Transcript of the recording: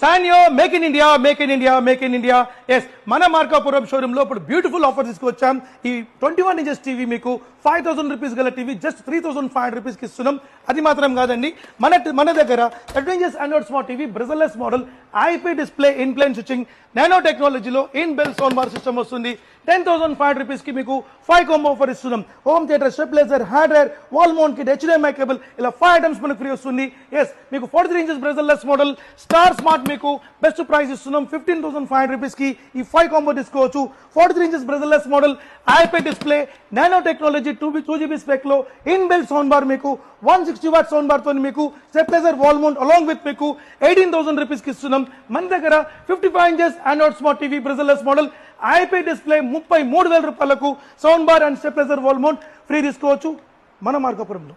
సానియో make in India make in India make in India. Yes, మన Markapuram showroom లో ఇప్పుడు beautiful offer తీసుకొచ్చాం. ఈ 21 ఇంచెస్ టీవీ మీకు 5000 రూపీస్ గల టీవీ జస్ట్ 3500 రూపీస్ కి ఇస్తున్నాం. అది మాత్రం కాదండి, మన దగ్గర 13 inches android smart TV bezelless model IP display in plane switching nano టెక్నాలజీలో in built sound bar system వస్తుంది. 10,500 రూపీస్ కి మీకు 5 కాంబో ఆఫర్ ఇస్తున్నాం. Home theatre, stabiliser, hard drive, wall mount kit, HDMI cable, ఇలా 5 ఐటమ్స్ మనకు free వస్తుంది. Yes, మీకు 43 inches bezelless model star smart మీకు బెస్ట్ ప్రైస్ ఇస్తున్నాం. 15,500 రూపీస్ కి ఈ 5 కాంబో తీసుకోవచ్చు. 43 inches bezelless model IP display nano technology 2GB spec లో ఇన్ బిల్ట్ సౌండ్ బార్ మీకు 160 వాట్ సౌండ్ బార్ తో మీకు stabiliser, wall mount along with మీకు 18,000 రూపీస్ కి ఇస్తున్నాం. మన దగ్గర 55 inches android smart TV bezelless model IP display 33,000 రూపాయలకు sound bar and stabiliser, wall mount free తీసుకోవచ్చు మన మార్కాపురంలో.